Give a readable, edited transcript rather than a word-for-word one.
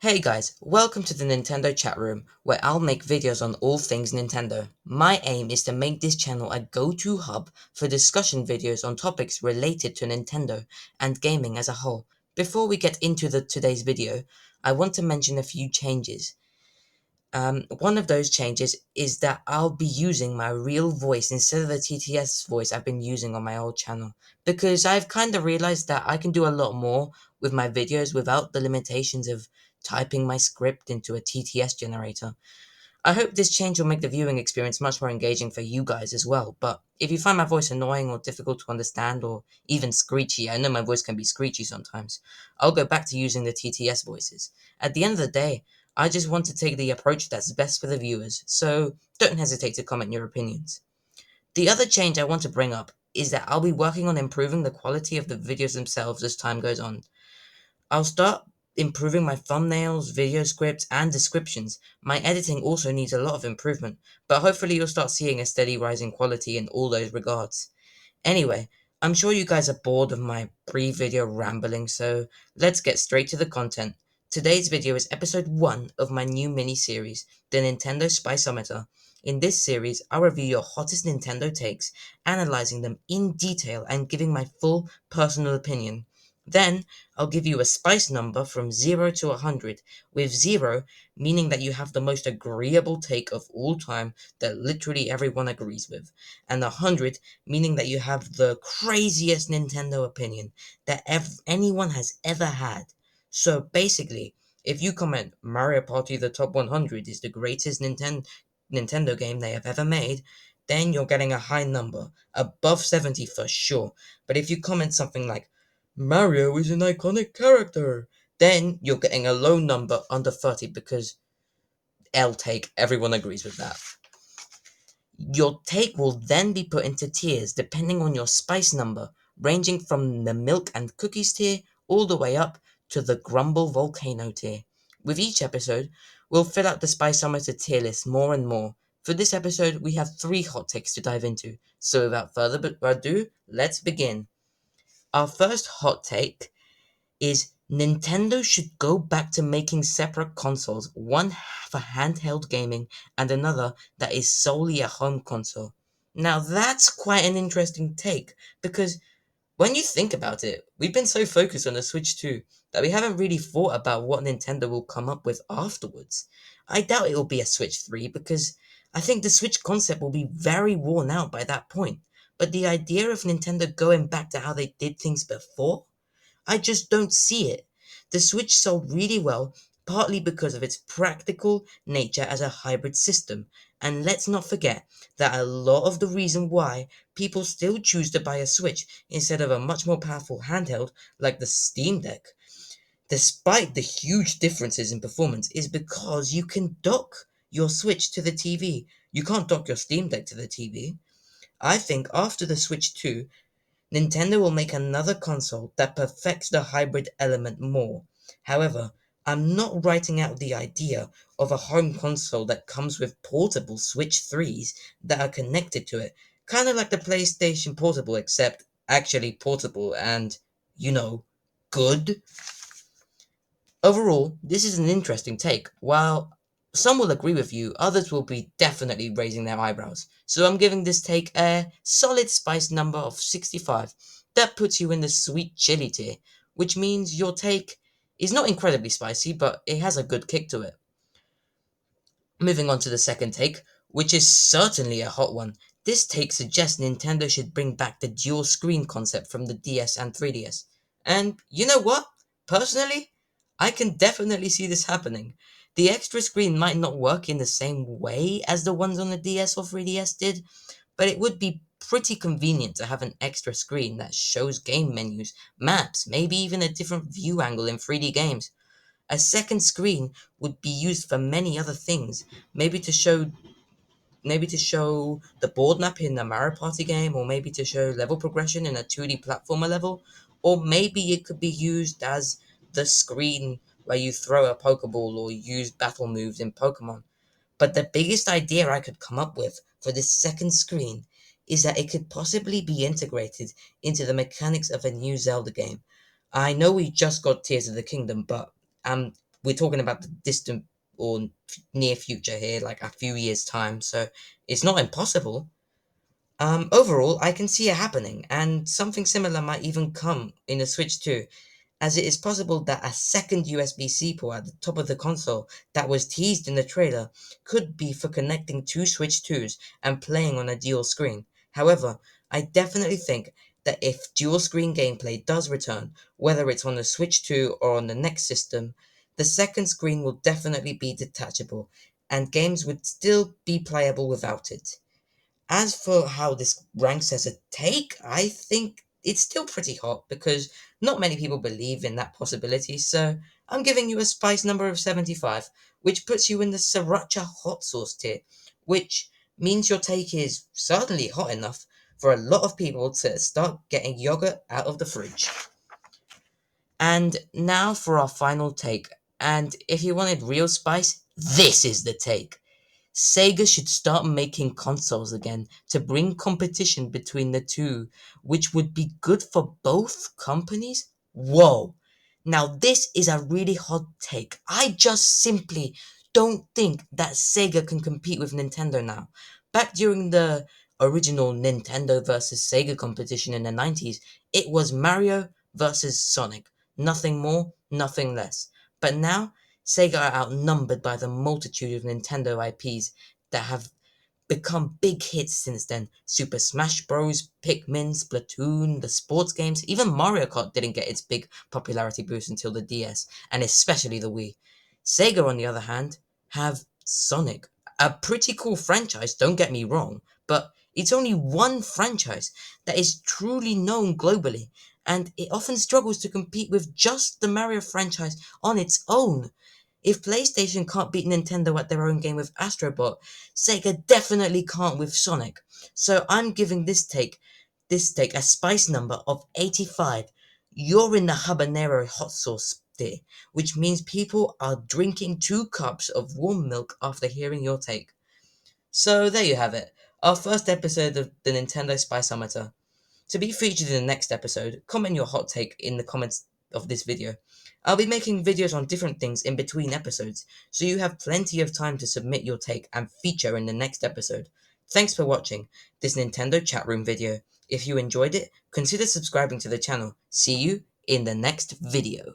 Hey guys, welcome to the Nintendo chat room, where I'll make videos on all things Nintendo. My aim is to make this channel a go-to hub for discussion videos on topics related to Nintendo and gaming as a whole. Before we get into today's video, I want to mention a few changes. One of those changes is that I'll be using my real voice instead of the TTS voice I've been using on my old channel, because I've kind of realized that I can do a lot more with my videos without the limitations of typing my script into a TTS generator. I hope this change will make the viewing experience much more engaging for you guys as well, but if you find my voice annoying or difficult to understand or even screechy, I know my voice can be screechy sometimes, I'll go back to using the TTS voices. At the end of the day, I just want to take the approach that's best for the viewers, so don't hesitate to comment your opinions. The other change I want to bring up is that I'll be working on improving the quality of the videos themselves as time goes on. I'll start improving my thumbnails, video scripts, and descriptions. My editing also needs a lot of improvement, but hopefully you'll start seeing a steady rise in quality in all those regards. Anyway, I'm sure you guys are bored of my pre-video rambling, so let's get straight to the content. Today's video is episode 1 of my new mini-series, the Nintendo Spice-Ometer. In this series, I'll review your hottest Nintendo takes, analyzing them in detail and giving my full personal opinion. Then, I'll give you a spice number from 0 to 100, with 0 meaning that you have the most agreeable take of all time that literally everyone agrees with, and 100 meaning that you have the craziest Nintendo opinion that anyone has ever had. So basically, if you comment Mario Party the top 100 is the greatest Nintendo game they have ever made, then you're getting a high number, above 70 for sure. But if you comment something like Mario is an iconic character, then you're getting a low number under 30 because L take, everyone agrees with that. Your take will then be put into tiers depending on your spice number, ranging from the milk and cookies tier all the way up to the grumble volcano tier. With each episode, we'll fill out the Spice-Ometer tier list more and more. For this episode, we have 3 hot takes to dive into, so without further ado, let's begin. Our first hot take is Nintendo should go back to making separate consoles, one for handheld gaming and another that is solely a home console. Now that's quite an interesting take, because when you think about it, we've been so focused on the Switch 2 that we haven't really thought about what Nintendo will come up with afterwards. I doubt it will be a Switch 3 because I think the Switch concept will be very worn out by that point. But the idea of Nintendo going back to how they did things before, I just don't see it. The Switch sold really well, partly because of its practical nature as a hybrid system. And let's not forget that a lot of the reason why people still choose to buy a Switch instead of a much more powerful handheld like the Steam Deck, despite the huge differences in performance, is because you can dock your Switch to the TV. You can't dock your Steam Deck to the TV. I think after the Switch 2, Nintendo will make another console that perfects the hybrid element more. However, I'm not writing out the idea of a home console that comes with portable Switch 3s that are connected to it, kind of like the PlayStation Portable, except actually portable and, you know, good. Overall, this is an interesting take. While some will agree with you, others will be definitely raising their eyebrows. So I'm giving this take a solid spice number of 65. That puts you in the sweet chili tier, which means your take is not incredibly spicy, but it has a good kick to it. Moving on to the second take, which is certainly a hot one. This take suggests Nintendo should bring back the dual screen concept from the DS and 3DS. And you know what? Personally, I can definitely see this happening. The extra screen might not work in the same way as the ones on the DS or 3DS did, but it would be pretty convenient to have an extra screen that shows game menus, maps, maybe even a different view angle in 3D games. A second screen would be used for many other things, maybe to show maybe to show the board map in a Mario Party game, or maybe to show level progression in a 2D platformer level, or maybe it could be used as the screen where you throw a Pokeball or use battle moves in Pokemon. But the biggest idea I could come up with for this second screen is that it could possibly be integrated into the mechanics of a new Zelda game. I know we just got Tears of the Kingdom, but we're talking about the distant or near future here, like a few years' time, so it's not impossible. Overall, I can see it happening, and something similar might even come in the Switch 2, as it is possible that a second USB-C port at the top of the console that was teased in the trailer could be for connecting two Switch 2s and playing on a dual screen. However, I definitely think that if dual screen gameplay does return, whether it's on the Switch 2 or on the next system, the second screen will definitely be detachable, and games would still be playable without it. As for how this ranks as a take, I think it's still pretty hot because not many people believe in that possibility, so I'm giving you a spice number of 75, which puts you in the sriracha hot sauce tier, which means your take is certainly hot enough for a lot of people to start getting yogurt out of the fridge. And now for our final take, and if you wanted real spice, this is the take. Sega should start making consoles again to bring competition between the two, which would be good for both companies. Whoa. Now, this is a really hot take. I just simply don't think that Sega can compete with Nintendo now. Back during the original Nintendo versus Sega competition in the 90s, it was Mario versus Sonic. Nothing more, nothing less. But now, Sega are outnumbered by the multitude of Nintendo IPs that have become big hits since then. Super Smash Bros., Pikmin, Splatoon, the sports games, even Mario Kart didn't get its big popularity boost until the DS, and especially the Wii. Sega, on the other hand, have Sonic, a pretty cool franchise, don't get me wrong, but it's only one franchise that is truly known globally, and it often struggles to compete with just the Mario franchise on its own. If PlayStation can't beat Nintendo at their own game with Astrobot, Sega definitely can't with Sonic. So I'm giving this take a spice number of 85. You're in the habanero hot sauce tier, which means people are drinking 2 cups of warm milk after hearing your take. So there you have it, our first episode of the Nintendo Spice-Ometer. To be featured in the next episode, comment your hot take in the comments of this video. I'll be making videos on different things in between episodes, so you have plenty of time to submit your take and feature in the next episode. Thanks for watching this Nintendo chat room video. If you enjoyed it, consider subscribing to the channel. See you in the next video.